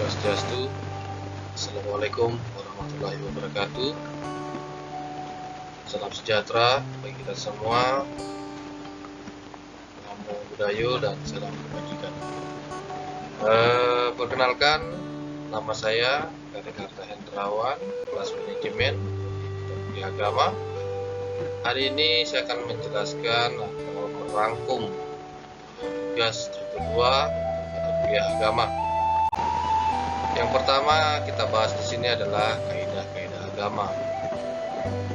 Swastiastu. Assalamualaikum warahmatullahi wabarakatuh. Salam sejahtera bagi kita semua. Namo Buddhaya dan salam kebajikan. Perkenalkan, nama saya Kartakarta Hendrawan, kelas manajemen di agama. Hari ini saya akan menjelaskan atau merangkum tugas kedua pada kuliah agama. Yang pertama kita bahas di sini adalah kaidah-kaidah agama.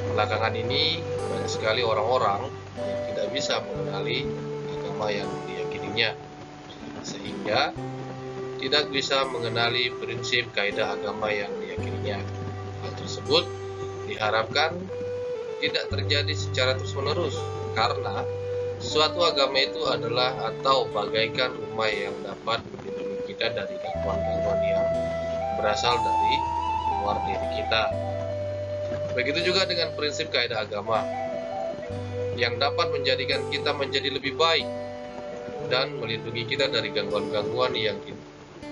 Belakangan ini banyak sekali orang-orang yang tidak bisa mengenali agama yang diyakininya, sehingga tidak bisa mengenali prinsip kaidah agama yang diyakininya. Hal tersebut diharapkan tidak terjadi secara terus-menerus, karena suatu agama itu adalah atau bagaikan rumah yang dapat melindungi kita dari gangguan-gangguan yang berasal dari luar diri kita. Begitu juga dengan prinsip kaidah agama yang dapat menjadikan kita menjadi lebih baik dan melindungi kita dari gangguan-gangguan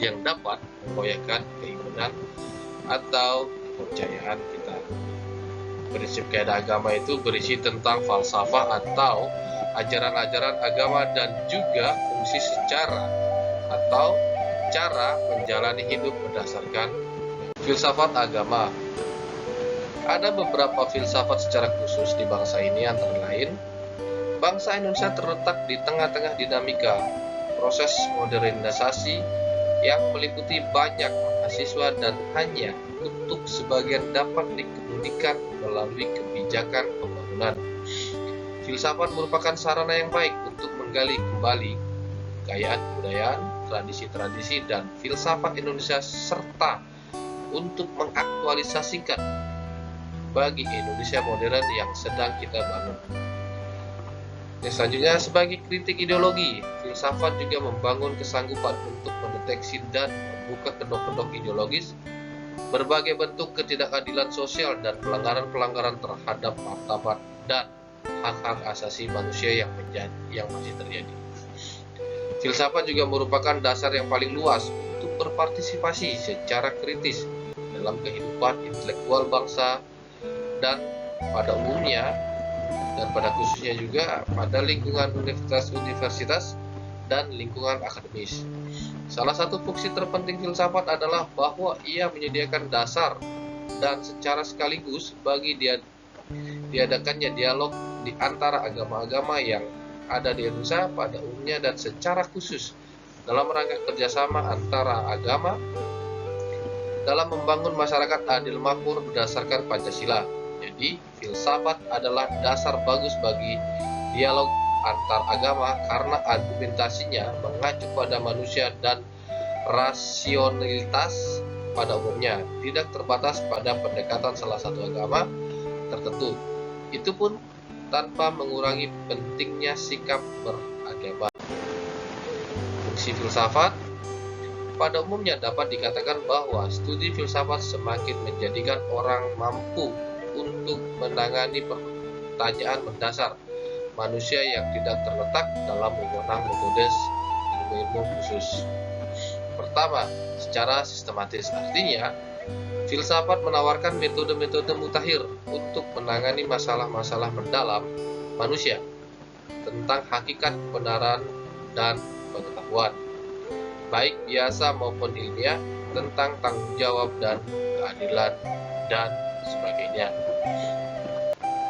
yang dapat memproyekkan keimanan atau kepercayaan kita. Prinsip kaidah agama itu berisi tentang falsafah atau ajaran-ajaran agama dan juga fungsi secara atau cara menjalani hidup berdasarkan filsafat agama. Ada beberapa filsafat secara khusus di bangsa ini, antara lain bangsa Indonesia terletak di tengah-tengah dinamika proses modernisasi yang meliputi banyak mahasiswa dan hanya untuk sebagian dapat dikemudikan melalui kebijakan pembangunan. Filsafat merupakan sarana yang baik untuk menggali kembali kekayaan kebudayaan, tradisi-tradisi, dan filsafat Indonesia serta untuk mengaktualisasikan bagi Indonesia modern yang sedang kita bangun. Yang selanjutnya, sebagai kritik ideologi, filsafat juga membangun kesanggupan untuk mendeteksi dan membuka kedok-kedok ideologis berbagai bentuk ketidakadilan sosial dan pelanggaran-pelanggaran terhadap martabat dan hak-hak asasi manusia yang masih terjadi. Filsafat juga merupakan dasar yang paling luas untuk berpartisipasi secara kritis dalam kehidupan intelektual bangsa dan pada umumnya dan pada khususnya juga pada lingkungan universitas dan lingkungan akademis. Salah satu fungsi terpenting filsafat adalah bahwa ia menyediakan dasar dan secara sekaligus bagi diadakannya dialog di antara agama-agama yang ada di Indonesia pada umumnya dan secara khusus dalam rangka kerjasama antara agama dalam membangun masyarakat adil makmur berdasarkan Pancasila. Jadi, filsafat adalah dasar bagus bagi dialog antar agama karena argumentasinya mengacu pada manusia dan rasionalitas pada umumnya, tidak terbatas pada pendekatan salah satu agama tertentu. Itu pun tanpa mengurangi pentingnya sikap beragama. Fungsi filsafat pada umumnya dapat dikatakan bahwa studi filsafat semakin menjadikan orang mampu untuk menangani pertanyaan mendasar manusia yang tidak terletak dalam wewenang metode ilmu-ilmu khusus. Pertama, secara sistematis, artinya filsafat menawarkan metode-metode mutakhir untuk menangani masalah-masalah mendalam manusia tentang hakikat kebenaran dan pengetahuan, baik biasa maupun ilmiah, tentang tanggung jawab dan keadilan, dan sebagainya.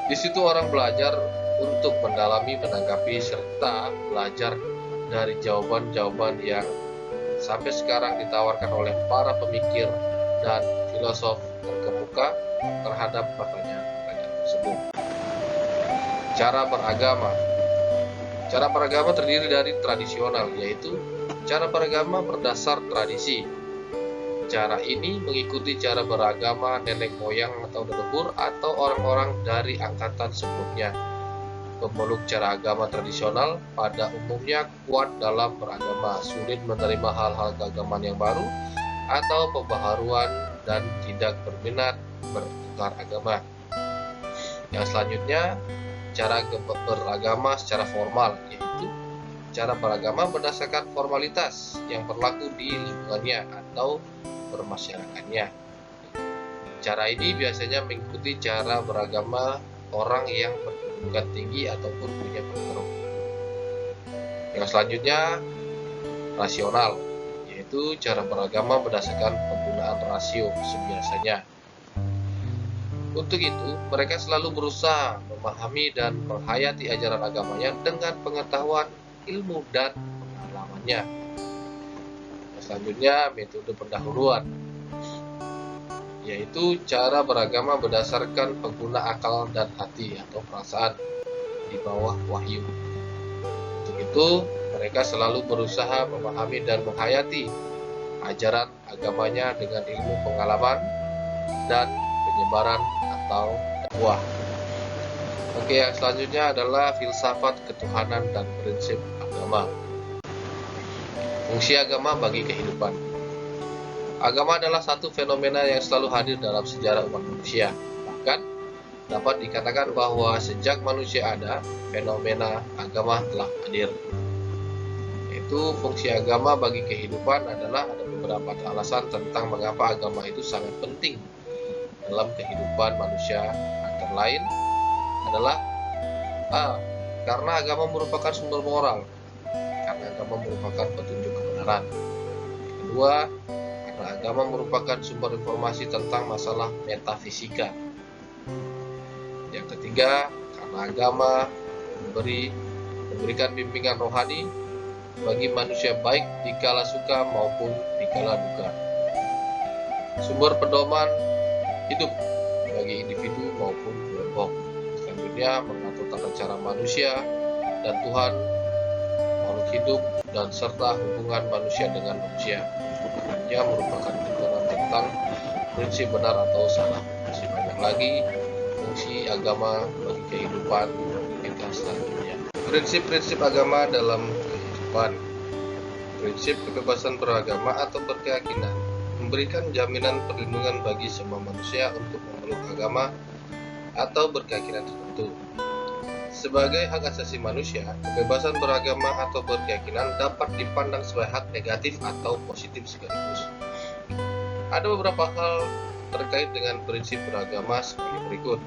Di situ orang belajar untuk mendalami, menanggapi, serta belajar dari jawaban-jawaban yang sampai sekarang ditawarkan oleh para pemikir dan filosof terkemuka terhadap pertanyaan-pertanyaan tersebut. Cara beragama. Cara beragama terdiri dari tradisional, yaitu cara beragama berdasar tradisi. Cara ini mengikuti cara beragama nenek moyang atau leluhur atau orang-orang dari angkatan sebelumnya. Pemeluk cara agama tradisional pada umumnya kuat dalam beragama, sulit menerima hal-hal keagamaan yang baru atau pembaharuan, dan tidak berminat bertukar agama. Yang selanjutnya, cara beragama secara formal, yaitu cara beragama berdasarkan formalitas yang berlaku di lingkungannya atau bermasyarakatnya. Cara ini biasanya mengikuti cara beragama orang yang berkedudukan tinggi ataupun punya pengaruh. Yang selanjutnya, rasional, yaitu cara beragama berdasarkan penggunaan rasio sebiasanya. Untuk itu, mereka selalu berusaha memahami dan menghayati ajaran agamanya dengan pengetahuan, ilmu, dan pengalamannya. Yang selanjutnya, metode pendahuluan, yaitu cara beragama berdasarkan pengguna akal dan hati atau perasaan di bawah wahyu. Untuk itu, mereka selalu berusaha memahami dan menghayati ajaran agamanya dengan ilmu pengalaman dan penyebaran atau dakwah. Oke, yang selanjutnya adalah filsafat ketuhanan dan prinsip agama. Fungsi agama bagi kehidupan. Agama adalah satu fenomena yang selalu hadir dalam sejarah umat manusia. Bahkan dapat dikatakan bahwa sejak manusia ada, fenomena agama telah hadir. Yaitu fungsi agama bagi kehidupan adalah ada beberapa alasan tentang mengapa agama itu sangat penting dalam kehidupan manusia. Antara lain adalah karena agama merupakan sumber moral, karena agama merupakan petunjuk kebenaran. Kedua, karena agama merupakan sumber informasi tentang masalah metafisika. Yang ketiga, karena agama memberikan bimbingan rohani bagi manusia baik dikala suka maupun dikala duka. Sumber pedoman hidup bagi individu maupun kelompok. Selanjutnya, mengatur tata cara manusia dan Tuhan, makhluk hidup, dan serta hubungan manusia dengan manusia. Selanjutnya, merupakan keterangan tentang prinsip benar atau salah. Masih banyak lagi fungsi agama bagi kehidupan kita selanjutnya. Prinsip-prinsip agama dalam kehidupan. Prinsip kebebasan beragama atau berkeyakinan memberikan jaminan perlindungan bagi semua manusia untuk memeluk agama atau berkeyakinan tertentu. Sebagai hak asasi manusia, kebebasan beragama atau berkeyakinan dapat dipandang sebagai hak negatif atau positif sekaligus. Ada beberapa hal terkait dengan prinsip beragama sebagai berikut.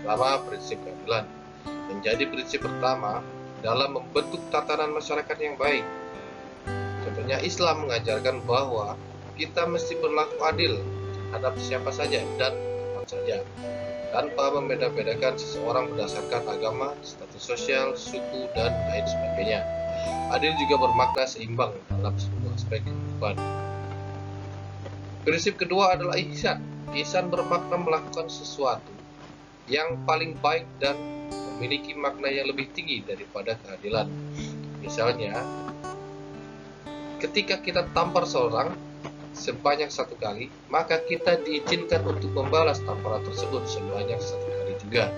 Pertama, prinsip keadilan. Menjadi prinsip pertama dalam membentuk tatanan masyarakat yang baik. Contohnya, Islam mengajarkan bahwa kita mesti berlaku adil terhadap siapa saja dan kapan saja, tanpa membeda-bedakan seseorang berdasarkan agama, status sosial, suku, dan lain sebagainya. Adil juga bermakna seimbang dalam semua aspek kehidupan. Prinsip kedua adalah ihsan. Ihsan bermakna melakukan sesuatu yang paling baik dan memiliki makna yang lebih tinggi daripada keadilan. Misalnya, ketika kita tampar seorang sebanyak satu kali, maka kita diizinkan untuk membalas tamparan tersebut sebanyak satu kali juga,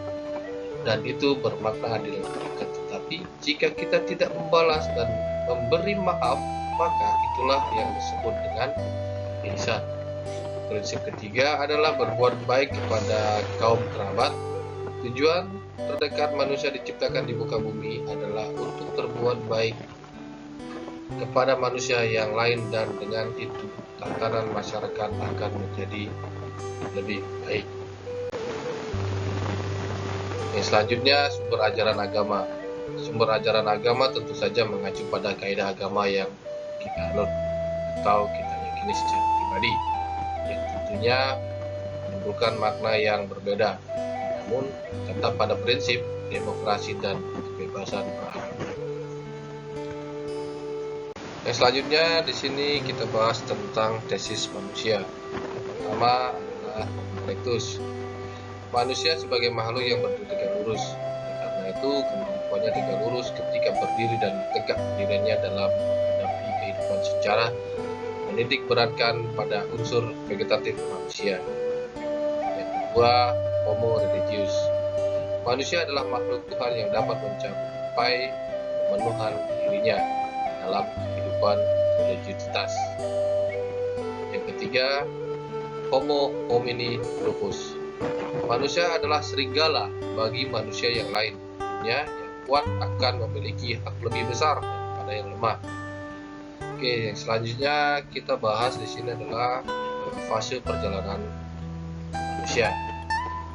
dan itu bermakna adil. Tetapi jika kita tidak membalas dan memberi maaf, maka itulah yang disebut dengan ihsan. Prinsip ketiga adalah berbuat baik kepada kaum kerabat. Tujuan terdekat manusia diciptakan di muka bumi adalah untuk berbuat baik kepada manusia yang lain, dan dengan itu tatanan masyarakat akan menjadi lebih baik. Yang selanjutnya, sumber ajaran agama. Sumber ajaran agama tentu saja mengacu pada kaidah agama yang kita anut atau kita yakini secara pribadi, yang tentunya menimbulkan makna yang berbeda, namun tetap pada prinsip demokrasi dan kebebasan beragama. Yang selanjutnya di sini kita bahas tentang tesis manusia. Yang pertama adalah intelektus. Manusia sebagai makhluk yang berdiri tegak lurus. Karena itu kemampuannya tegak lurus ketika berdiri dan tegak berdirinya dalam menghadapi kehidupan secara menitik beratkan pada unsur vegetatif manusia. Yang kedua, homo religius. Manusia adalah makhluk Tuhan yang dapat mencapai pemenuhan dirinya dalam kehidupan religiusitas. Yang ketiga, homo homini lupus. Manusia adalah serigala bagi manusia yang lain. Yang kuat akan memiliki hak lebih besar daripada yang lemah. Oke, selanjutnya kita bahas di sini adalah fase perjalanan manusia.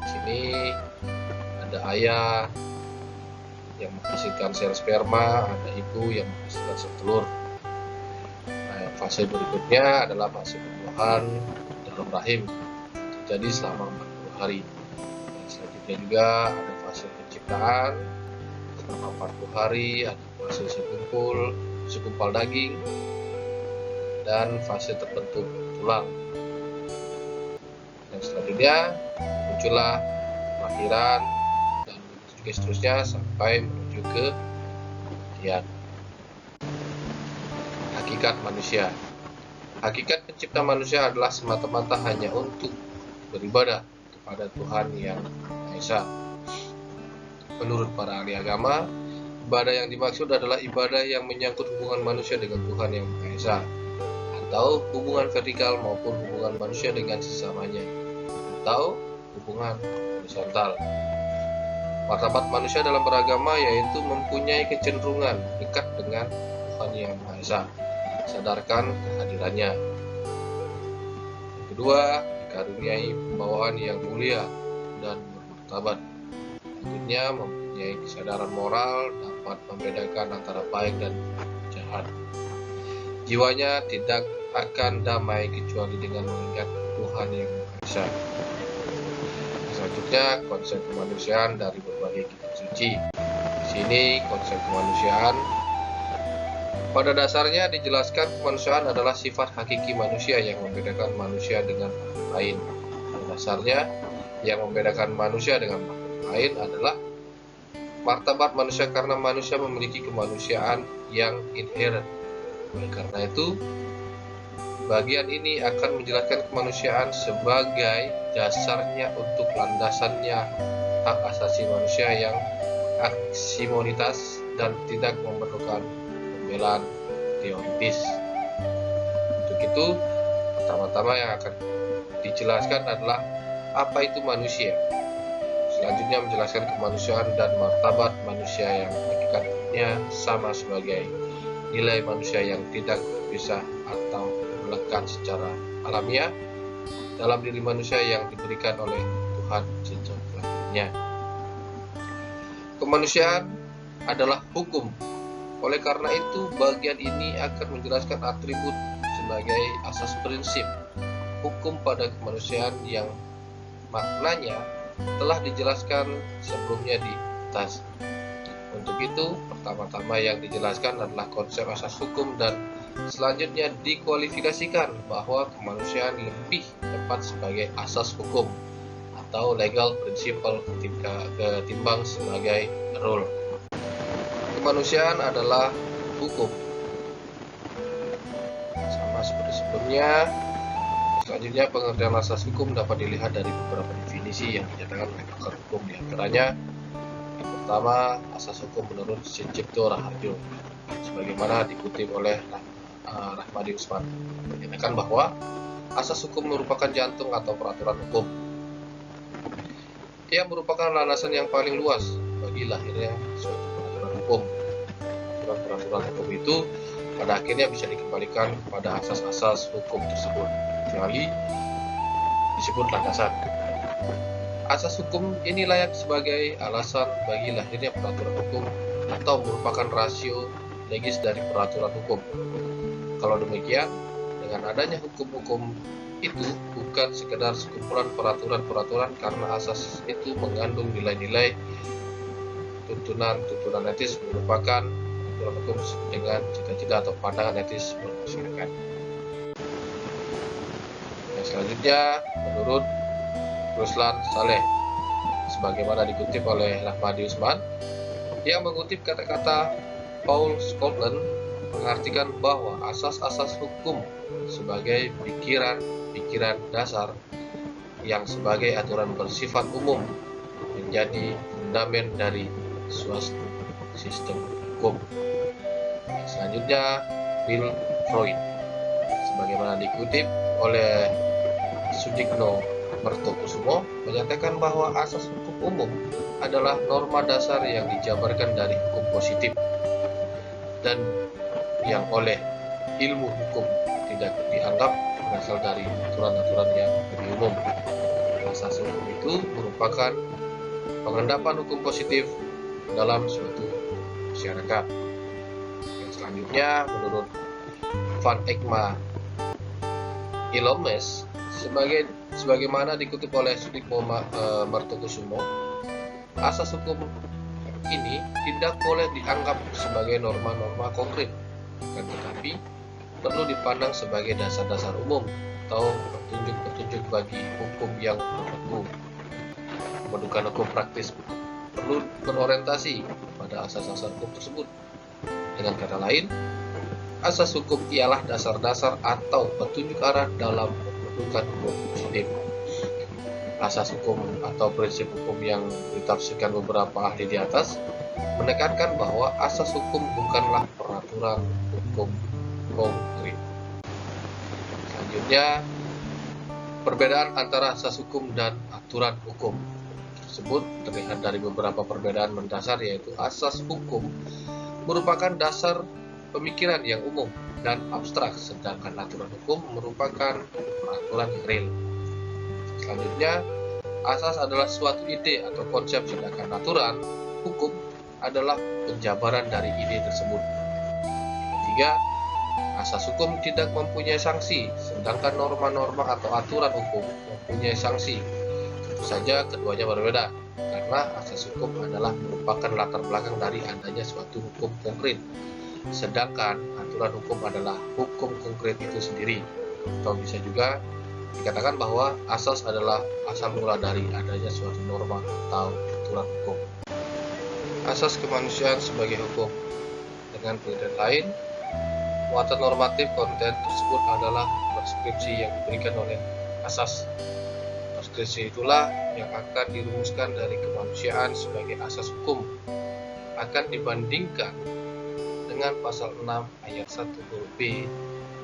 Di sini ada ayah yang menghasilkan sel sperma, ada ibu yang menghasilkan sel telur. Nah, fase berikutnya adalah fase pembuahan dalam rahim, terjadi selama 40 hari. Dan selanjutnya juga ada fase penciptaan selama 40 hari, ada fase segumpal daging, dan fase terbentuk tulang. Dan selanjutnya muncullah kelahiran dan juga seterusnya sampai menuju ke kematian. Hakikat manusia. Hakikat pencipta manusia adalah semata-mata hanya untuk beribadah kepada Tuhan yang Maha Esa. Menurut para ahli agama, ibadah yang dimaksud adalah ibadah yang menyangkut hubungan manusia dengan Tuhan yang Maha Esa, atau hubungan vertikal maupun hubungan manusia dengan sesamanya, atau hubungan horizontal. Martabat manusia dalam beragama yaitu mempunyai kecenderungan dekat dengan Tuhan yang Maha Esa, sadarkan kehadirannya. Yang kedua, dikaruniai pembawaan yang mulia dan bermartabat. Selanjutnya, mempunyai kesadaran moral, dapat membedakan antara baik dan jahat. Jiwanya tidak akan damai kecuali dengan mengingat Tuhan yang Maha Esa. Selanjutnya, konsep kemanusiaan dari berbagai kitab suci. Di sini konsep kemanusiaan pada dasarnya dijelaskan kemanusiaan adalah sifat hakiki manusia yang membedakan manusia dengan makhluk lain. Pada dasarnya, yang membedakan manusia dengan makhluk lain adalah martabat manusia karena manusia memiliki kemanusiaan yang inherent. Oleh karena itu, bagian ini akan menjelaskan kemanusiaan sebagai dasarnya untuk landasannya hak asasi manusia yang aksimonitas dan tidak memerlukan pembelaan teoritis. Untuk itu, pertama-tama yang akan dijelaskan adalah apa itu manusia. Selanjutnya menjelaskan kemanusiaan dan martabat manusia yang hakikatnya sama sebagai nilai manusia yang tidak terpisah atau melekat secara alamiah dalam diri manusia yang diberikan oleh Tuhan sejak lahirnya. Kemanusiaan adalah hukum. Oleh karena itu, bagian ini akan menjelaskan atribut sebagai asas prinsip hukum pada kemanusiaan yang maknanya telah dijelaskan sebelumnya di atas. Untuk itu, pertama-tama yang dijelaskan adalah konsep asas hukum dan selanjutnya dikualifikasikan bahwa kemanusiaan lebih tepat sebagai asas hukum atau legal principle ketimbang sebagai rule. Kemanusiaan adalah hukum. Sama seperti sebelumnya, selanjutnya pengertian asas hukum dapat dilihat dari beberapa definisi yang dinyatakan oleh pakar hukum, di antaranya yang pertama, asas hukum menurut Sucipto Raharjo, sebagaimana dikutip oleh Rahmadi Usman, menyatakan bahwa asas hukum merupakan jantung atau peraturan hukum. Ia merupakan landasan yang paling luas bagi lahirnya suatu peraturan hukum. Peraturan hukum itu pada akhirnya bisa dikembalikan kepada asas-asas hukum tersebut, kecuali disebut landasan. Asas hukum ini layak sebagai alasan bagi lahirnya peraturan hukum atau merupakan rasio legis dari peraturan hukum. Kalau demikian, dengan adanya hukum-hukum itu bukan sekedar sekumpulan peraturan-peraturan karena asas itu mengandung nilai-nilai tuntunan etis merupakan peraturan hukum dengan cita-cita atau pandangan etis bermasyarakat. Yang selanjutnya, menurut Ruslan Saleh, sebagaimana dikutip oleh Rahmadi Usman, yang mengutip kata-kata Paul Scotland mengartikan bahwa asas-asas hukum sebagai pikiran dasar yang sebagai aturan bersifat umum menjadi fundamen dari suatu sistem hukum. Selanjutnya, Bill Freud, sebagaimana dikutip oleh Sudikno Mertokusumo, menyatakan bahwa asas hukum umum adalah norma dasar yang dijabarkan dari hukum positif dan yang oleh ilmu hukum, tidak dianggap berasal dari aturan-aturan yang lebih umum. Asas hukum itu merupakan pengendapan hukum positif dalam suatu masyarakat. Yang selanjutnya, menurut Van Ekma Ilomes, sebagaimana dikutip oleh Sudikmo Martokusumo, asas hukum ini tidak boleh dianggap sebagai norma-norma konkret, tetapi perlu dipandang sebagai dasar-dasar umum atau petunjuk-petunjuk bagi hukum yang berlaku. Pembentukan hukum praktis perlu berorientasi pada asas-asas hukum tersebut. Dengan kata lain, asas hukum ialah dasar-dasar atau petunjuk arah dalam pembentukan hukum positif. Asas hukum atau prinsip hukum yang ditafsirkan beberapa ahli di atas menekankan bahwa asas hukum bukanlah peraturan hukum konkret. Selanjutnya, perbedaan antara asas hukum dan aturan hukum tersebut terlihat dari beberapa perbedaan mendasar, yaitu asas hukum merupakan dasar pemikiran yang umum dan abstrak, sedangkan aturan hukum merupakan peraturan yang real. Selanjutnya, asas adalah suatu ide atau konsep, sedangkan aturan hukum adalah penjabaran dari ide tersebut. Ketiga, asas hukum tidak mempunyai sanksi, sedangkan norma-norma atau aturan hukum mempunyai sanksi. Tentu saja keduanya berbeda, karena asas hukum adalah merupakan latar belakang dari adanya suatu hukum konkret, sedangkan aturan hukum adalah hukum konkret itu sendiri. Atau bisa juga dikatakan bahwa asas adalah asal mula dari adanya suatu norma atau aturan hukum. Asas kemanusiaan sebagai hukum. Dengan pengertian lain, muatan normatif konten tersebut adalah preskripsi yang diberikan oleh asas. Preskripsi itulah yang akan dirumuskan dari kemanusiaan sebagai asas hukum, akan dibandingkan dengan pasal 6 ayat 1 huruf B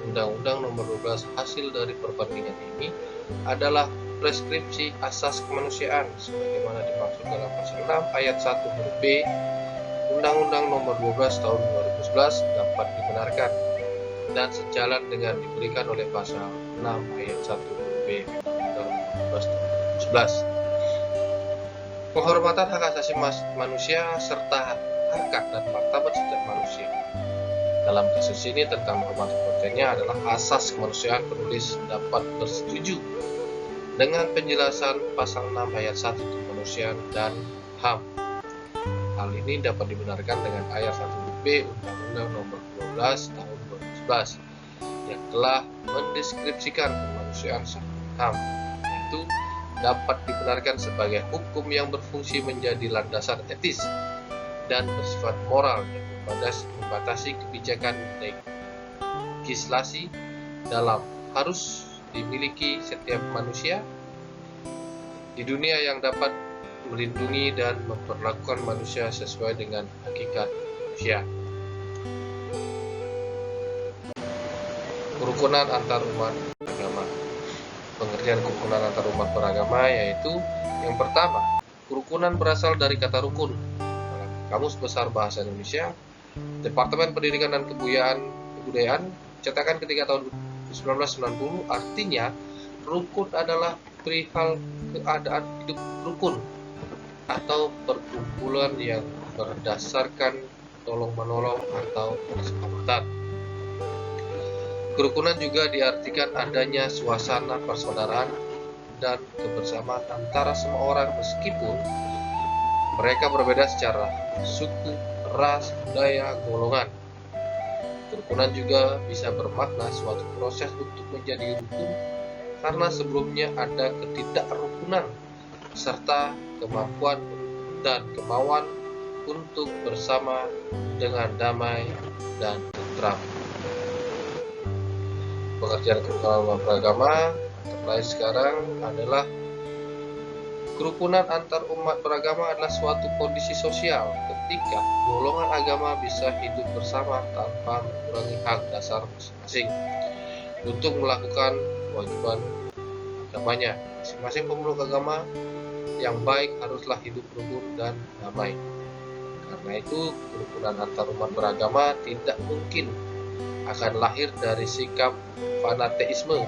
Undang-Undang Nomor 12. Hasil dari perbandingan ini adalah preskripsi asas kemanusiaan sebagaimana dimaksud dalam pasal 6 ayat 1 huruf B Undang-Undang Nomor 12 tahun 2011 dapat dibenarkan dan sejalan dengan diberikan oleh pasal 6 ayat 1 huruf B Undang-Undang Nomor 12 tahun 2011. Penghormatan hak asasi manusia serta harkat dan martabat setiap manusia. Dalam kasus ini tentang menghormati kontennya adalah asas kemanusiaan, penulis dapat bersetuju dengan penjelasan pasal 6 ayat 1 kemanusiaan dan HAM. Hal ini dapat dibenarkan dengan ayat 1b Undang-Undang Nomor 12 tahun 2011 yang telah mendeskripsikan kemanusiaan serta HAM, yaitu dapat dibenarkan sebagai hukum yang berfungsi menjadi landasan etis dan bersifat moral yang membatasi kebijakan legislasi dalam harus dimiliki setiap manusia di dunia yang dapat melindungi dan memperlakukan manusia sesuai dengan hakikat manusia. Kerukunan antar umat beragama. Pengertian kerukunan antar umat beragama yaitu yang pertama, kerukunan berasal dari kata rukun. Dalam Kamus Besar Bahasa Indonesia, Departemen Pendidikan dan Kebudayaan, cetakan ketiga tahun 1990, artinya rukun adalah perihal keadaan hidup rukun atau perkumpulan yang berdasarkan tolong-menolong atau persahabatan. Kerukunan juga diartikan adanya suasana persaudaraan dan kebersamaan antara semua orang meskipun mereka berbeda secara suku, ras, budaya, golongan. Kerukunan juga bisa bermakna suatu proses untuk menjadi rukun karena sebelumnya ada ketidakrukunan serta kemampuan dan kemauan untuk bersama dengan damai dan tentram. Pengertian kerukunan umat beragama antara lain sekarang adalah kerukunan antar umat beragama adalah suatu kondisi sosial ketika golongan agama bisa hidup bersama tanpa mengurangi hak dasar masing-masing untuk melakukan kewajiban agamanya. Masing-masing pemeluk agama yang baik haruslah hidup rukun dan damai. Karena itu, kerukunan antar umat beragama tidak mungkin akan lahir dari sikap fanatisme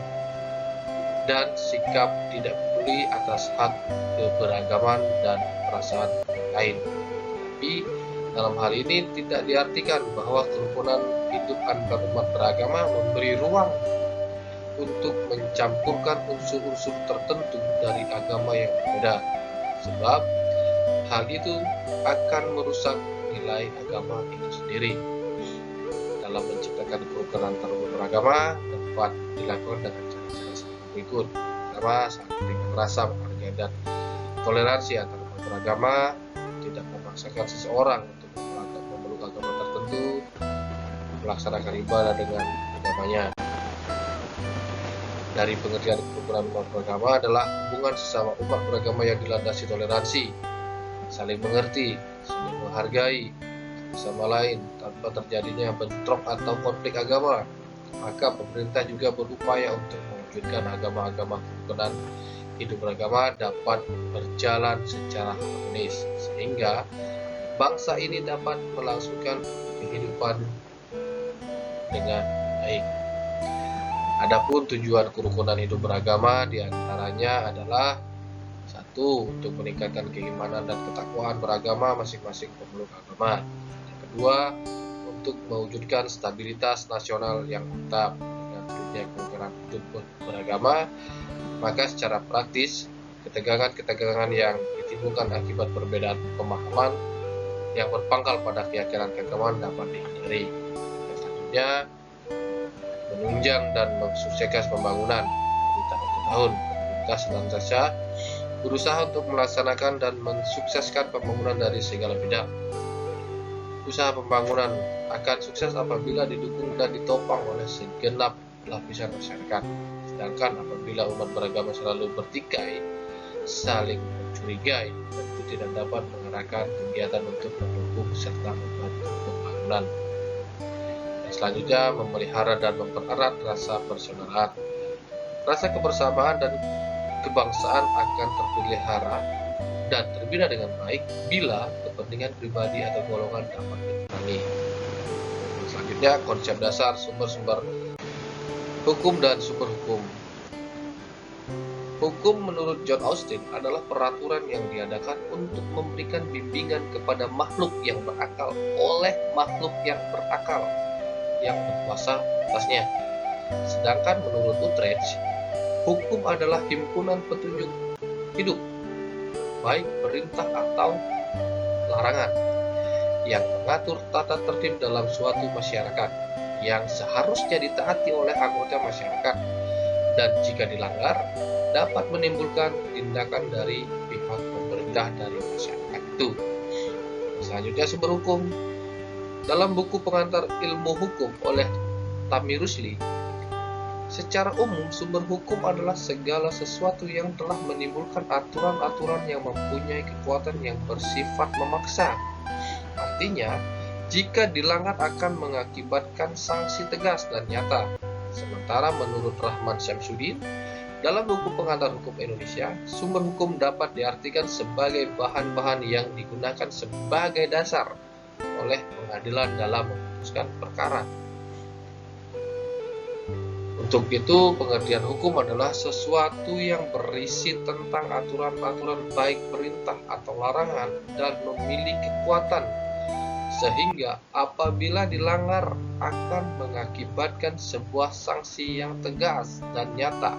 dan sikap tidak peduli atas hak keberagaman dan perasaan lain. Tapi dalam hal ini tidak diartikan bahwa kerukunan hidup antar umat beragama memberi ruang untuk mencampurkan unsur-unsur tertentu dari agama yang berbeda, sebab hal itu akan merusak nilai agama itu sendiri. Dalam menciptakan kerukunan antar umat beragama dapat dilakukan dengan cara-cara sebagai berikut. Pertama, saling merasa menghargai dan toleransi antar umat beragama, tidak memaksakan seseorang untuk memeluk agama tertentu, melaksanakan ibadah dengan agamanya. Dari pengertian kerukunan umat beragama adalah hubungan sesama umat beragama yang dilandasi toleransi, saling mengerti, saling menghargai sama lain tanpa terjadinya bentrok atau konflik agama. Maka pemerintah juga berupaya untuk mewujudkan agama-agama kerukunan hidup beragama dapat berjalan secara harmonis, sehingga bangsa ini dapat melangsungkan kehidupan dengan baik. Adapun tujuan kerukunan hidup beragama diantaranya adalah: 1. Untuk meningkatkan keimanan dan ketakwaan beragama masing-masing pemeluk agama. Yang kedua, untuk mewujudkan stabilitas nasional yang mantap. Dengan terjadinya kerukunan hidup beragama, maka secara praktis ketegangan-ketegangan yang ditimbulkan akibat perbedaan pemahaman yang berpangkal pada keyakinan keagamaan dapat dihindari. Dan selanjutnya, menunjang dan mensukseskan pembangunan di tahun ke tahun. Pemerintah senantiasa berusaha untuk melaksanakan dan mensukseskan pembangunan dari segala bidang. Usaha pembangunan akan sukses apabila didukung dan ditopang oleh segenap lapisan masyarakat. Sedangkan apabila umat beragama selalu bertikai, saling mencurigai, tentu tidak dapat mengerahkan kegiatan untuk mendukung serta membantu pembangunan. Selanjutnya, memelihara dan mempererat rasa persaudaraan. Rasa kebersamaan dan kebangsaan akan terpelihara dan terbina dengan baik bila kepentingan pribadi atau golongan dapat dikurangi. Selanjutnya, konsep dasar sumber-sumber hukum dan sumber hukum. Hukum menurut John Austin adalah peraturan yang diadakan untuk memberikan bimbingan kepada makhluk yang berakal oleh makhluk yang berakal yang berkuasa atasnya. Sedangkan menurut Utrecht, hukum adalah himpunan petunjuk hidup, baik perintah atau larangan, yang mengatur tata tertib dalam suatu masyarakat yang seharusnya ditaati oleh anggota masyarakat, dan jika dilanggar dapat menimbulkan tindakan dari pihak pemerintah dari masyarakat itu. Selanjutnya, sumber hukum. Dalam buku pengantar ilmu hukum oleh Tammy Rusli, secara umum sumber hukum adalah segala sesuatu yang telah menimbulkan aturan-aturan yang mempunyai kekuatan yang bersifat memaksa. Artinya, jika dilanggar akan mengakibatkan sanksi tegas dan nyata. Sementara menurut Rahman Syamsuddin, dalam buku pengantar hukum Indonesia, sumber hukum dapat diartikan sebagai bahan-bahan yang digunakan sebagai dasar oleh pengadilan dalam memutuskan perkara. Untuk itu, pengertian hukum adalah sesuatu yang berisi tentang aturan-aturan baik perintah atau larangan dan memiliki kekuatan, sehingga apabila dilanggar akan mengakibatkan sebuah sanksi yang tegas dan nyata.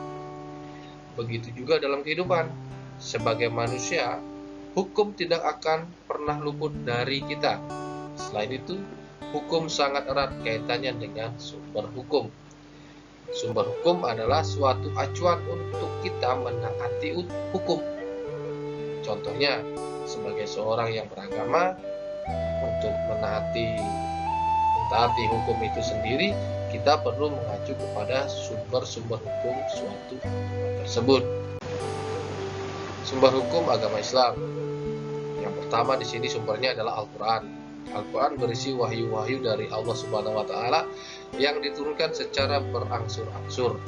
Begitu juga dalam kehidupan. Sebagai manusia, hukum tidak akan pernah luput dari kita. Selain itu, hukum sangat erat kaitannya dengan sumber hukum. Sumber hukum adalah suatu acuan untuk kita menaati hukum. Contohnya, sebagai seorang yang beragama, untuk mentaati hukum itu sendiri, kita perlu mengacu kepada sumber-sumber hukum suatu tersebut. Sumber hukum agama Islam. Yang pertama di sini sumbernya adalah Al-Quran. Al-Quran berisi wahyu-wahyu dari Allah Subhanahu wa Ta'ala yang diturunkan secara berangsur-angsur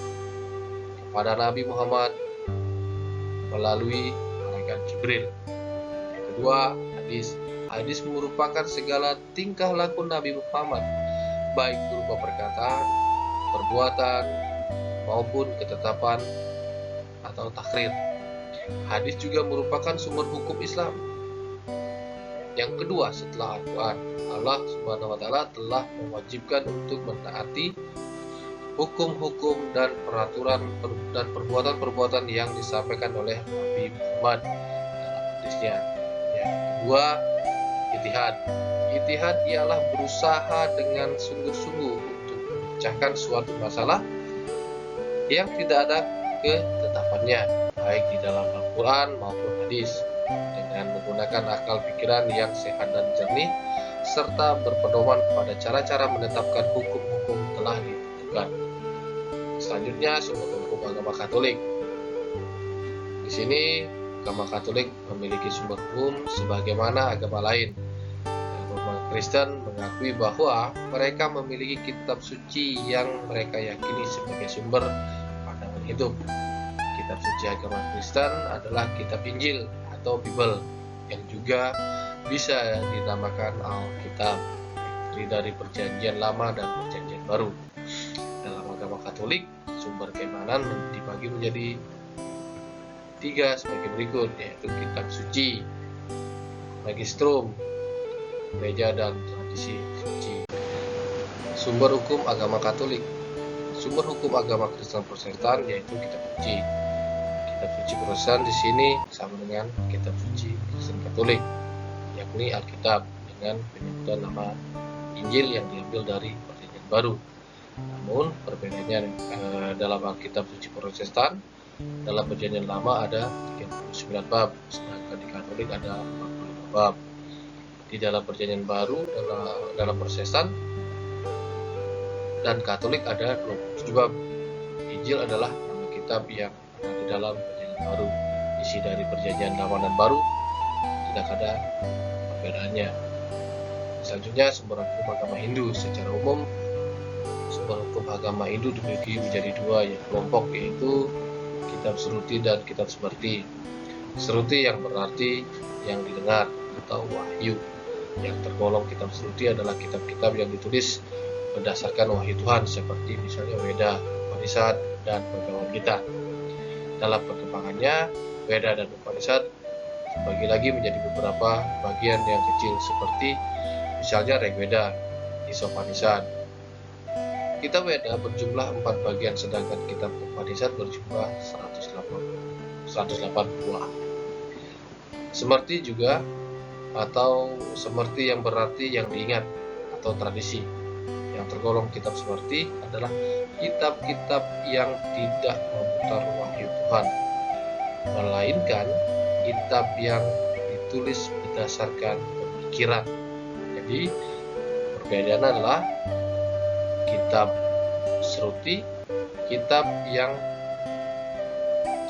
kepada Nabi Muhammad melalui malaikat Jibril. Yang kedua, hadis. Hadis merupakan segala tingkah laku Nabi Muhammad baik berupa perkataan, perbuatan, maupun ketetapan atau takrir. Hadis juga merupakan sumber hukum Islam. Yang kedua, setelah Al-Quran, Allah Subhanahu wa Ta'ala telah mewajibkan untuk mentaati hukum-hukum dan peraturan dan perbuatan-perbuatan yang disampaikan oleh Nabi Muhammad dalam hadisnya. Yang kedua, ijtihad. Ijtihad ialah berusaha dengan sungguh-sungguh untuk memecahkan suatu masalah yang tidak ada ketetapannya, baik di dalam Al-Quran maupun hadis, dengan menggunakan akal pikiran yang sehat dan jernih, serta berpedoman pada cara-cara menetapkan hukum-hukum telah ditentukan. Selanjutnya, sumber hukum agama Katolik. Di sini, agama Katolik memiliki sumber hukum sebagaimana agama lain. Agama Kristen mengakui bahwa mereka memiliki kitab suci yang mereka yakini sebagai sumber pandangan hidup. Kitab suci agama Kristen adalah kitab Injil atau Bible, yang juga bisa dinamakan Alkitab, terdiri dari Perjanjian Lama dan Perjanjian Baru. Dalam agama Katolik, sumber keimanan dibagi menjadi 3 sebagai berikut, yaitu kitab suci, magistrum, gereja, dan tradisi suci. Sumber hukum agama Katolik. Sumber hukum agama Kristen Protestan yaitu kitab suci. Kitab suci Protestan di sini sama dengan kitab suci Kristen Katolik, yakni Alkitab, dengan penyebutan nama Injil yang diambil dari Perjanjian Baru. Namun perbedaannya dalam Alkitab suci Protestan, dalam Perjanjian Lama ada 39 bab, sedangkan di Katolik ada 45 bab. Di dalam Perjanjian Baru, dalam Protestan dan Katolik ada 27 bab. Injil adalah nama kitab yang ada di dalam Perjanjian Baru. Isi dari Perjanjian Lama dan Baru tidak ada perbedaannya. Selanjutnya, sumber hukum agama Hindu. Secara umum, sumber hukum agama Hindu dibagi menjadi 2 kelompok, yaitu kitab Sruti dan kitab Smriti. Sruti yang berarti yang didengar atau wahyu. Yang tergolong kitab Sruti adalah kitab-kitab yang ditulis berdasarkan wahyu Tuhan, seperti misalnya Weda, Upanishad, dan Bhagavad Gita. Dalam perkembangannya, Weda dan Upanishad dibagi lagi menjadi beberapa bagian yang kecil, seperti misalnya Rigveda, Isopanishad. Kitab Weda berjumlah 4 bagian, sedangkan kitab Upanishad berjumlah 108 buah. Semerti juga, atau semerti yang berarti yang diingat atau tradisi. Yang tergolong kitab Semerti adalah kitab-kitab yang tidak memutar wahyu Tuhan, melainkan kitab yang ditulis berdasarkan pemikiran. Jadi perbedaannya adalah kitab Sruti, kitab yang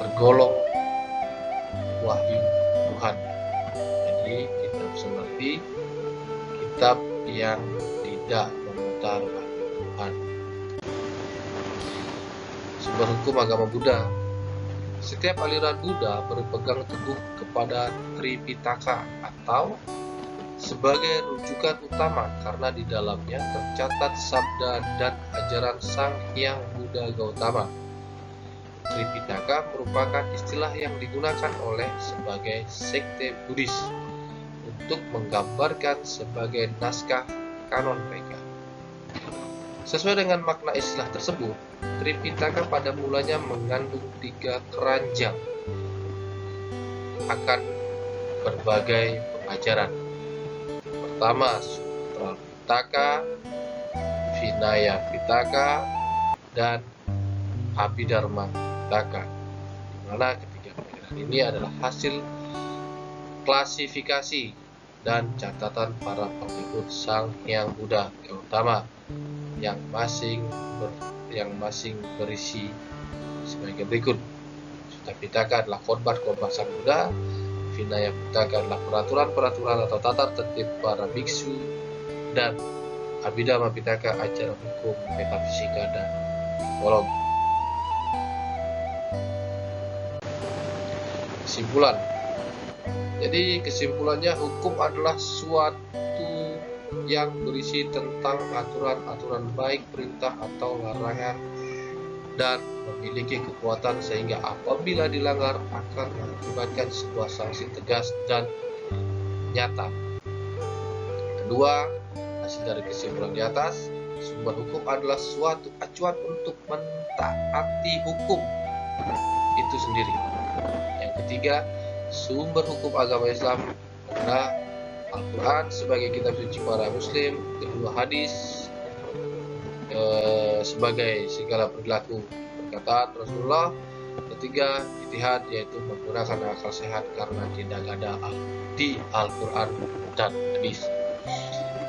tergolong wahyu Tuhan. Jadi kitab Semerti, kitab yang tidak memutar wahyu Tuhan. Sumber hukum agama Buddha. Setiap aliran Buddha berpegang teguh kepada Tripitaka atau sebagai rujukan utama, karena di dalamnya tercatat sabda dan ajaran Sang Hyang Buddha Gautama. Tripitaka merupakan istilah yang digunakan oleh sebagai sekte Buddhis untuk menggambarkan sebagai naskah kanon mereka. Sesuai dengan makna istilah tersebut, Tripitaka pada mulanya mengandung 3 keranjang akan berbagai pengajaran. Pertama, Sutra Pitaka, Vinaya Pitaka, dan Abhidharma Pitaka, di mana ketiga pengajaran ini adalah hasil klasifikasi dan catatan para pengikut Sang Hyang Buddha Gautama yang masing berisi sebagai berikut. Sutta Pitaka adalah khotbah Sang Buddha, Vinaya Pitaka adalah peraturan-peraturan atau tata tertib para biksu, dan Abhidharma Pitaka ajaran hukum, metafisika, dan psikologi. Kesimpulan. Jadi kesimpulannya, hukum adalah suatu yang berisi tentang aturan-aturan baik perintah atau larangan dan memiliki kekuatan sehingga apabila dilanggar akan mengakibatkan sebuah sanksi tegas dan nyata. Kedua, hasil dari kesimpulan di atas, sumber hukum adalah suatu acuan untuk mentaati hukum itu sendiri. Yang ketiga, sumber hukum agama Islam adalah Al-Quran sebagai kitab suci para muslim, kedua hadis sebagai segala perilaku perkataan Rasulullah, ketiga ijtihad yaitu menggunakan akal sehat karena tidak ada di Al-Quran dan hadis.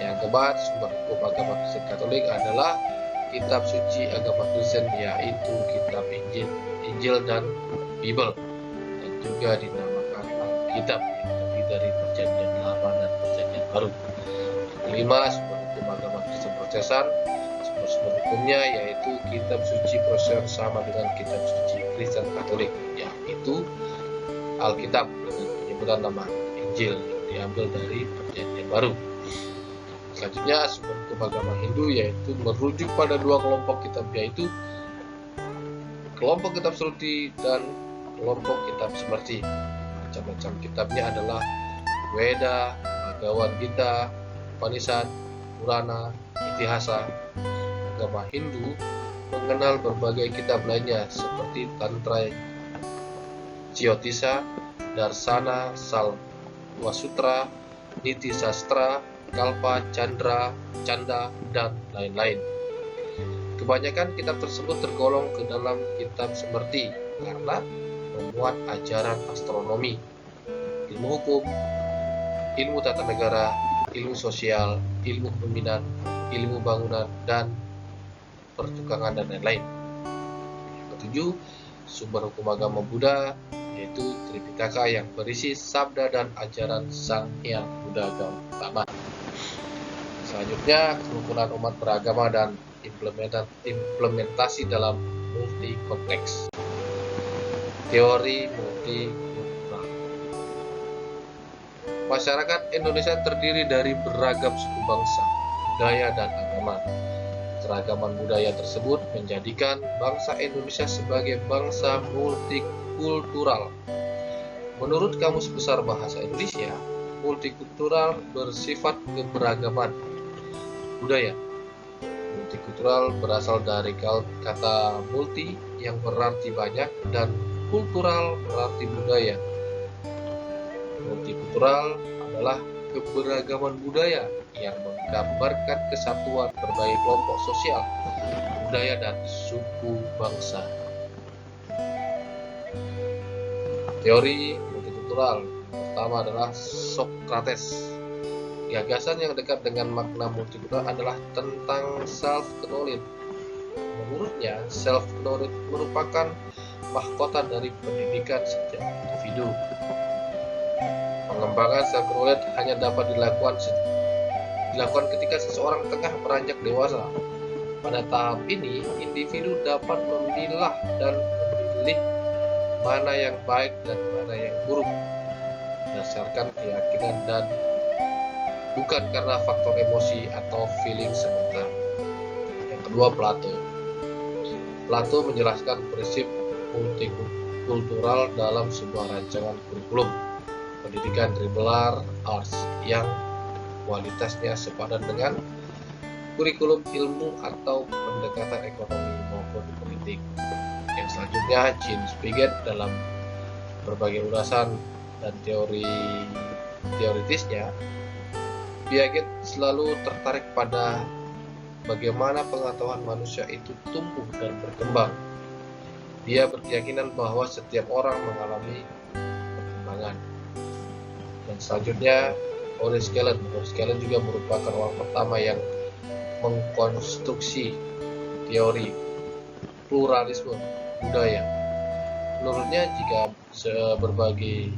Yang keempat, sumber hukum agama Kristen Katolik adalah kitab suci agama Kristen yaitu kitab Injil dan Bible, dan juga dinamakan Alkitab yang terdiri dari Perjanjian Lama dan Perjanjian Baru. Yang kelima, sumber hukum agama Kristen Protestan, sumber hukumnya yaitu kitab suci Protestan sama dengan kitab suci Kristen Katolik, yaitu Alkitab dengan penyebutan nama Injil yang diambil dari Perjanjian Baru. Selanjutnya, sumber hukum agama Hindu yaitu merujuk pada dua kelompok kitab, yaitu kelompok kitab Shruti dan kelompok kitab Smriti. Macam-macam kitabnya adalah Weda, Bhagavad Gita, Upanishad, Purana, Itihasa. Agama Hindu mengenal berbagai kitab lainnya seperti Tantra, Jyotisa, Darsana, Salva Sutra, Niti Sastra, Kalpa, Chandra, Canda, dan lain-lain. Kebanyakan kitab tersebut tergolong ke dalam kitab Smriti karena memuat ajaran astronomi, ilmu hukum, ilmu tata negara, ilmu sosial, ilmu pemimpinan, ilmu bangunan, dan pertukangan, dan lain-lain. Ketujuh, sumber hukum agama Buddha yaitu Tripitaka yang berisi sabda dan ajaran Sang Hyang Buddha Gautama. Selanjutnya, kerukunan umat beragama dan implementasi dalam multi konteks. Teori multikultural. Masyarakat Indonesia terdiri dari beragam suku bangsa, budaya, dan agama. Keragaman budaya tersebut menjadikan bangsa Indonesia sebagai bangsa multikultural. Menurut Kamus Besar Bahasa Indonesia, multikultural bersifat keberagaman budaya. Multikultural berasal dari kata multi yang berarti banyak dan kultural berarti budaya. Multikultural adalah keberagaman budaya yang menggambarkan kesatuan berbagai kelompok sosial, budaya, dan suku bangsa. Teori multikultural pertama adalah Socrates. Gagasan yang dekat dengan makna multikultural adalah tentang self-knowledge. Menurutnya, self-knowledge merupakan mahkota dari pendidikan setiap individu. Pengembangan self-knowledge hanya dapat dilakukan ketika seseorang tengah beranjak dewasa. Pada tahap ini, individu dapat memilah dan memilih mana yang baik dan mana yang buruk berdasarkan keyakinan dan bukan karena faktor emosi atau feeling sementara. Yang kedua, Plato. Plato menjelaskan prinsip multikultural dalam sebuah rancangan kurikulum pendidikan liberal arts yang kualitasnya sepadan dengan kurikulum ilmu atau pendekatan ekonomi maupun politik. Yang selanjutnya, Jean Piaget dalam berbagai ulasan dan teoritisnya, Piaget selalu tertarik pada bagaimana pengetahuan manusia itu tumbuh dan berkembang. Dia berkeyakinan bahwa setiap orang mengalami perkembangan. Dan selanjutnya, Maurice Gallen. Maurice Gallen juga merupakan orang pertama yang mengkonstruksi teori pluralisme budaya. Menurutnya, jika berbagai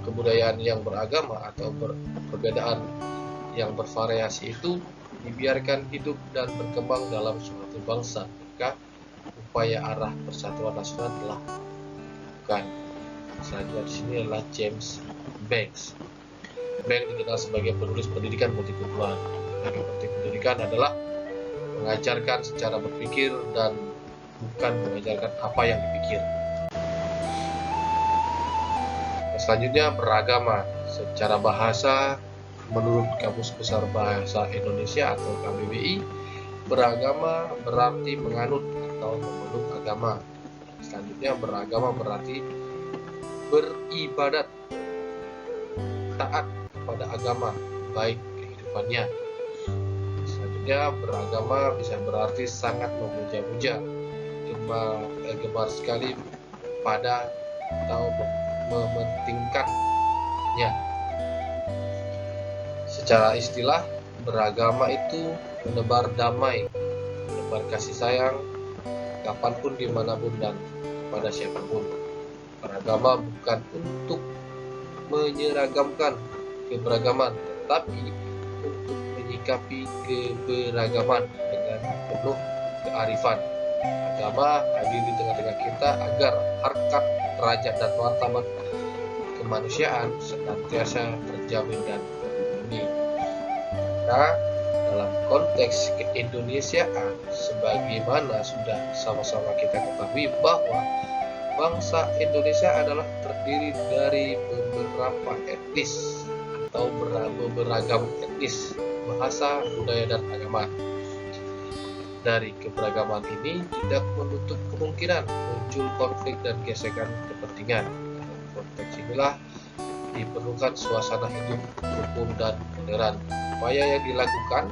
kebudayaan yang beragama atau perbedaan yang bervariasi itu dibiarkan hidup dan berkembang dalam suatu bangsa, maka upaya arah persatuan nasional telah dilakukan. Selanjutnya di sini adalah James Banks. yang dikenal sebagai penulis pendidikan multikultural. Sebagai pendidikan adalah mengajarkan secara berpikir dan bukan mengajarkan apa yang dipikir. Selanjutnya, beragama secara bahasa. Menurut Kamus Besar Bahasa Indonesia atau KBBI, beragama berarti menganut atau memeluk agama. Selanjutnya, beragama berarti beribadat, taat kepada agama, baik kehidupannya. Selanjutnya, beragama bisa berarti sangat memuja-muja, gemar sekali pada atau mementingkannya. Secara istilah, beragama itu menebar damai, menebar kasih sayang, kapanpun, dimanapun, dan kepada siapapun. Beragama bukan untuk menyeragamkan keberagaman, tetapi untuk menyikapi keberagaman dengan penuh kearifan. Agama hadir di tengah-tengah kita agar harkat, derajat, dan martabat kemanusiaan senantiasa terjamin dan terlindungi. Nah, dalam konteks keindonesiaan, sebagaimana sudah sama-sama kita ketahui bahwa bangsa Indonesia adalah terdiri dari beberapa etnis atau beragam etnis, bahasa, budaya, dan agama. Dari keberagaman ini tidak menutup kemungkinan muncul konflik dan gesekan kepentingan. Dalam konteks inilah diperlukan suasana hidup rukun dan toleran. Upaya yang dilakukan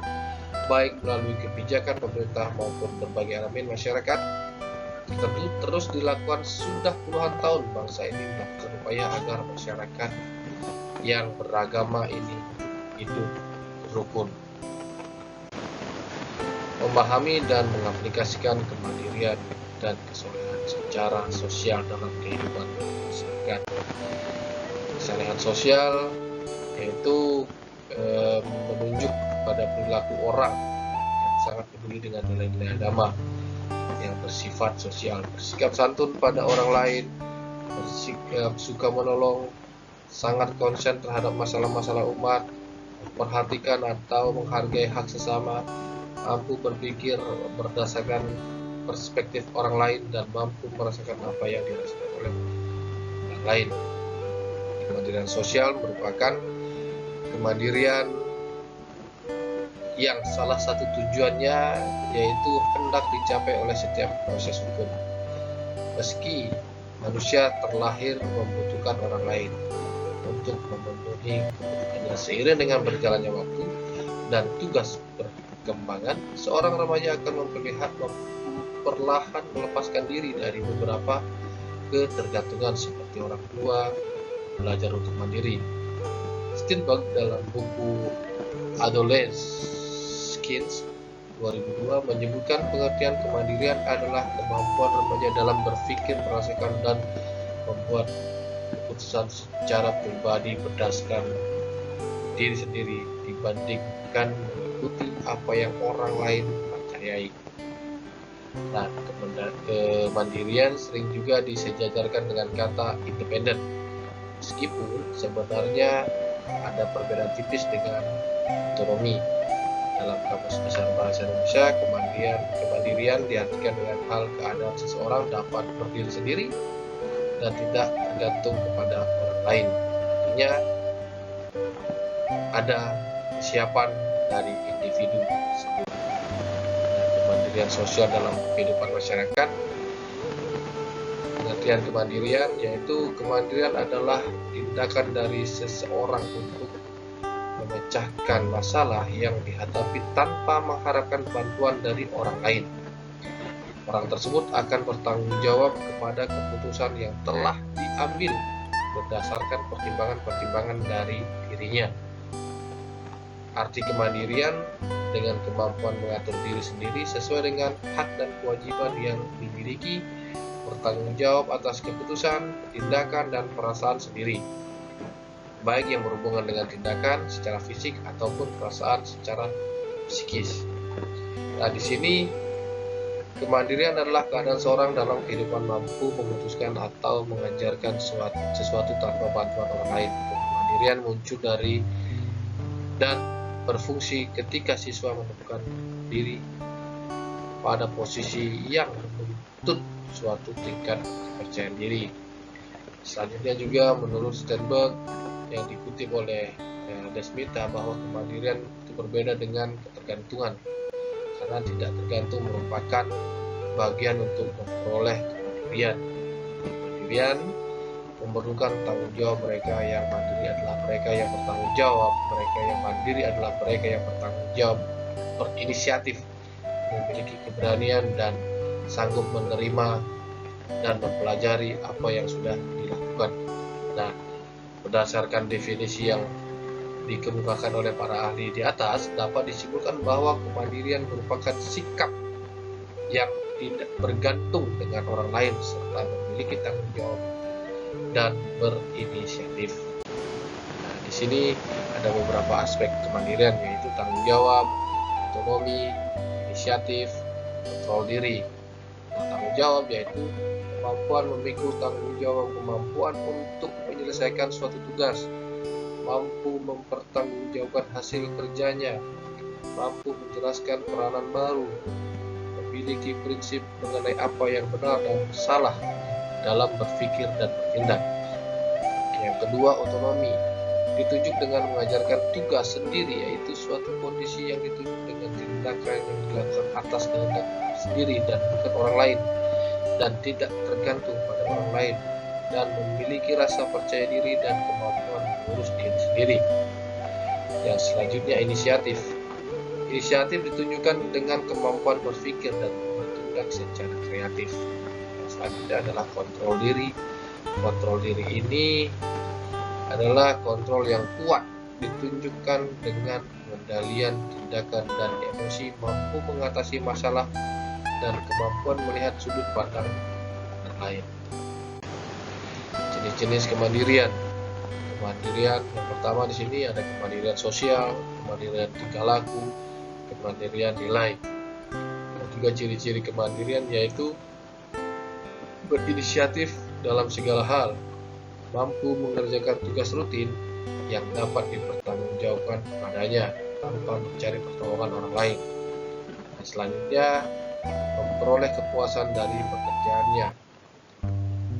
baik melalui kebijakan pemerintah maupun berbagai elemen masyarakat tentu terus dilakukan. Sudah puluhan tahun bangsa ini melakukan upaya agar masyarakat yang beragama ini hidup rukun, memahami dan mengaplikasikan kemandirian dan kesolehan secara sosial dalam kehidupan masyarakat. Kesolehan sosial yaitu menunjuk pada perilaku orang yang sangat peduli dengan nilai-nilai agama, yang bersifat sosial, bersikap santun pada orang lain, bersikap suka menolong, sangat konsen terhadap masalah-masalah umat, memperhatikan atau menghargai hak sesama, mampu berpikir berdasarkan perspektif orang lain, dan mampu merasakan apa yang dirasakan oleh orang lain. Kemandirian sosial merupakan kemandirian yang salah satu tujuannya yaitu hendak dicapai oleh setiap proses hukum. Meski manusia terlahir membutuhkan orang lain untuk memenuhi kebutuhannya, seiring dengan berjalannya waktu dan tugas perkembangan, seorang remaja akan perlahan melepaskan diri dari beberapa ketergantungan seperti orang tua, belajar untuk mandiri. Steinberg dalam buku Adolescence 2002 menyebutkan pengertian kemandirian adalah kemampuan remaja dalam berpikir, merasakan, dan membuat keputusan secara pribadi berdasarkan diri sendiri dibandingkan mengikuti apa yang orang lain percayai. Nah, kemandirian sering juga disejajarkan dengan kata independen, meskipun sebenarnya ada perbedaan tipis dengan otonomi. Dalam Kamus Besar Bahasa Indonesia, kemandirian diartikan dengan hal keadaan seseorang dapat berdiri sendiri dan tidak tergantung kepada orang lain. Artinya ada kesiapan dari individu sendiri. Kemandirian sosial dalam kehidupan masyarakat. Pengertian kemandirian yaitu kemandirian adalah tindakan dari seseorang untuk memecahkan masalah yang dihadapi tanpa mengharapkan bantuan dari orang lain. Orang tersebut akan bertanggung jawab kepada keputusan yang telah diambil berdasarkan pertimbangan-pertimbangan dari dirinya. Arti kemandirian dengan kemampuan mengatur diri sendiri sesuai dengan hak dan kewajiban yang dimiliki, bertanggung jawab atas keputusan, tindakan, dan perasaan sendiri, baik yang berhubungan dengan tindakan secara fisik ataupun perasaan secara psikis. Nah, di sini kemandirian adalah keadaan seorang dalam kehidupan mampu memutuskan atau mengajarkan sesuatu tanpa bantuan orang lain. Kemandirian muncul dari dan berfungsi ketika siswa menemukan diri pada posisi yang menuntut suatu tingkat kepercayaan diri. Selanjutnya juga menurut Sternberg yang dikutip oleh Desmita bahwa kemandirian itu berbeda dengan ketergantungan, karena tidak tergantung merupakan bagian untuk memperoleh kemandirian. Kemandirian memerlukan tanggung jawab. Mereka yang mandiri adalah mereka yang bertanggung jawab. Mereka yang mandiri adalah mereka yang bertanggung jawab, berinisiatif, memiliki keberanian dan sanggup menerima dan mempelajari apa yang sudah dilakukan. Nah, berdasarkan definisi yang dikemukakan oleh para ahli di atas, dapat disimpulkan bahwa kemandirian merupakan sikap yang tidak bergantung dengan orang lain serta memiliki tanggung jawab dan berinisiatif. Nah, di sini ada beberapa aspek kemandirian, yaitu tanggung jawab, otonomi, inisiatif, kontrol diri. Nah, tanggung jawab yaitu kemampuan memikul tanggung jawab, kemampuan untuk menyelesaikan suatu tugas, mampu mempertanggungjawabkan hasil kerjanya, mampu menjelaskan peranan baru, memiliki prinsip mengenai apa yang benar dan salah dalam berpikir dan bertindak. Yang kedua, otonomi ditunjuk dengan mengajarkan tugas sendiri, yaitu suatu kondisi yang ditunjuk dengan tindakan yang dilakukan atas kehendak sendiri dan bukan orang lain, dan tidak tergantung pada orang lain, dan memiliki rasa percaya diri dan kemampuan mengurus diri sendiri. Yang selanjutnya, inisiatif. Inisiatif ditunjukkan dengan kemampuan berpikir dan bertindak secara kreatif. Yang selanjutnya adalah kontrol diri. Kontrol diri ini adalah kontrol yang kuat, ditunjukkan dengan pengendalian tindakan dan emosi, mampu mengatasi masalah, dan kemampuan melihat sudut pandang orang lain. Jenis-jenis kemandirian. Kemandirian yang pertama di sini ada kemandirian sosial, kemandirian tingkah laku, kemandirian nilai. Dan juga ciri-ciri kemandirian yaitu berinisiatif dalam segala hal, mampu mengerjakan tugas rutin yang dapat dipertanggungjawabkan padanya tanpa mencari pertolongan orang lain. Dan selanjutnya, memperoleh kepuasan dari pekerjaannya,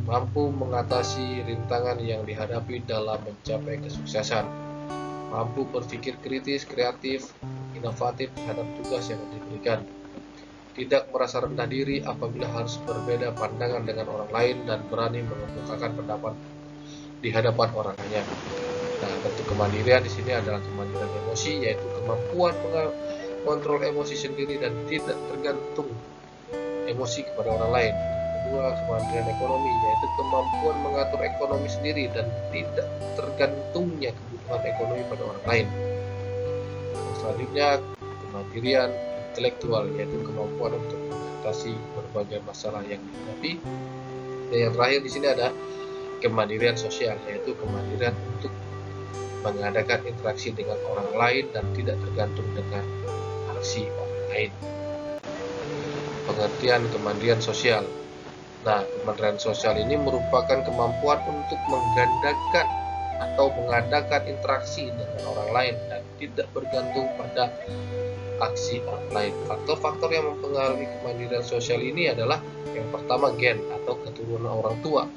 mampu mengatasi rintangan yang dihadapi dalam mencapai kesuksesan, mampu berpikir kritis, kreatif, inovatif terhadap tugas yang diberikan, tidak merasa rendah diri apabila harus berbeda pandangan dengan orang lain, dan berani mengemukakan pendapat di hadapan orang banyak. Nah, bentuk kemandirian di sini adalah kemandirian emosi, yaitu kemampuan mengontrol emosi sendiri dan tidak tergantung emosi kepada orang lain. Kedua, kemandirian ekonomi, yaitu kemampuan mengatur ekonomi sendiri dan tidak tergantungnya kebutuhan ekonomi pada orang lain. Dan selanjutnya, kemandirian intelektual, yaitu kemampuan untuk mengatasi berbagai masalah yang dihadapi. Dan yang terakhir di sini ada kemandirian sosial, yaitu kemandirian untuk mengadakan interaksi dengan orang lain dan tidak tergantung dengan aksi orang lain. Pengertian kemandirian sosial. Nah, kemandirian sosial ini merupakan kemampuan untuk menggandakan atau mengadakan interaksi dengan orang lain dan tidak bergantung pada aksi orang lain. Faktor-faktor yang mempengaruhi kemandirian sosial ini adalah yang pertama, gen atau keturunan orang tua.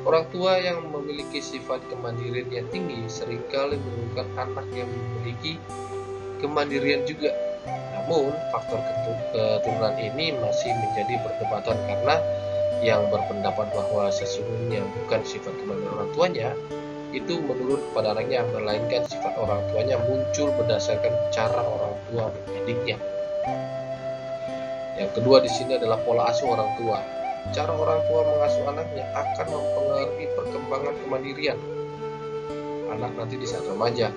Orang tua yang memiliki sifat kemandirian yang tinggi seringkali menemukan anak yang memiliki kemandirian juga. Namun, faktor keturunan ini masih menjadi perdebatan karena yang berpendapat bahwa sesungguhnya bukan sifat kemandirian orang tuanya itu menurut pada anaknya, melainkan sifat orang tuanya muncul berdasarkan cara orang tua mendidiknya. Yang kedua di sini adalah pola asuh orang tua. Cara orang tua mengasuh anaknya akan mempengaruhi perkembangan kemandirian anak nanti di saat remaja.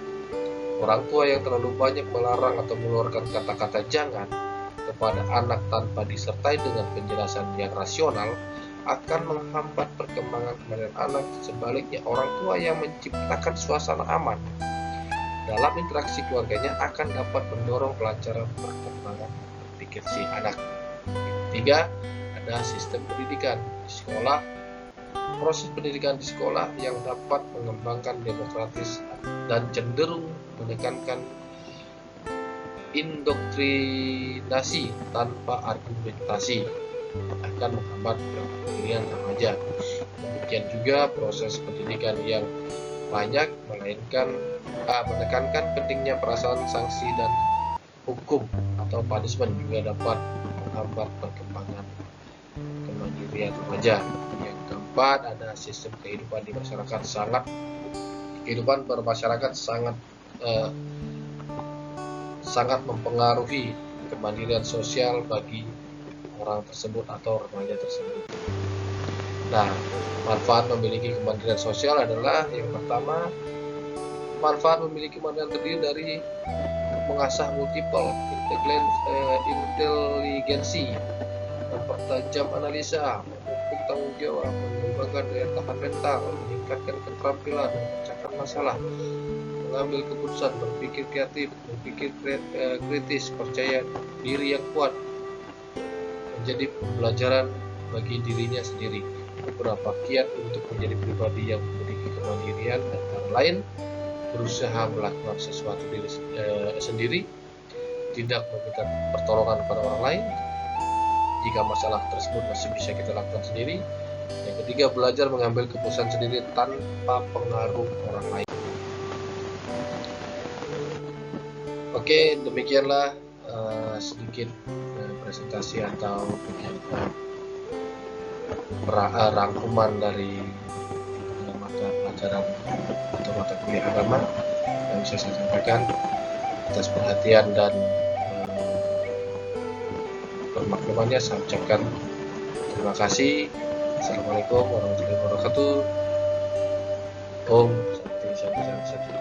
Orang tua yang terlalu banyak melarang atau mengeluarkan kata-kata jangan kepada anak tanpa disertai dengan penjelasan yang rasional akan menghambat perkembangan kemandirian anak. Sebaliknya, orang tua yang menciptakan suasana aman dalam interaksi keluarganya akan dapat mendorong kelancaran perkembangan berpikir si anak. Yang ketiga, ada sistem pendidikan. Di sekolah, proses pendidikan di sekolah yang dapat mengembangkan demokratis dan cenderung menekankan indoktrinasi tanpa argumentasi akan menghambat kemandirian remaja. Demikian juga proses pendidikan yang banyak menekankan pentingnya perasaan sanksi dan hukum atau punishment juga dapat menghambat perkembangan kemandirian remaja. Yang keempat, ada sistem kehidupan di masyarakat kehidupan bermasyarakat sangat mempengaruhi kemandirian sosial bagi orang tersebut atau remaja tersebut. Nah, manfaat memiliki kemandirian sosial adalah yang pertama, manfaat memiliki kemandirian terdiri dari mengasah multiple inteligensi, mempertajam analisa, memupuk tanggung jawab, mengembangkan daya tahan mental, meningkatkan keterampilan memecahkan masalah, mengambil keputusan, berpikir kreatif, berpikir kritis, percaya diri yang kuat, menjadi pembelajaran bagi dirinya sendiri. Beberapa kiat untuk menjadi pribadi yang memiliki kemandirian antara lain berusaha melakukan sesuatu diri sendiri, tidak meminta pertolongan kepada orang lain jika masalah tersebut masih bisa kita lakukan sendiri. Yang ketiga, belajar mengambil keputusan sendiri tanpa pengaruh orang lain. Oke, demikianlah sedikit presentasi atau rangkuman dari mata pelajaran atau mata kuliah agama yang bisa saya sampaikan. Atas perhatian dan permaklumannya saya ucapkan terima kasih. Assalamualaikum warahmatullahi wabarakatuh. Om Santi Santi Santi Santi.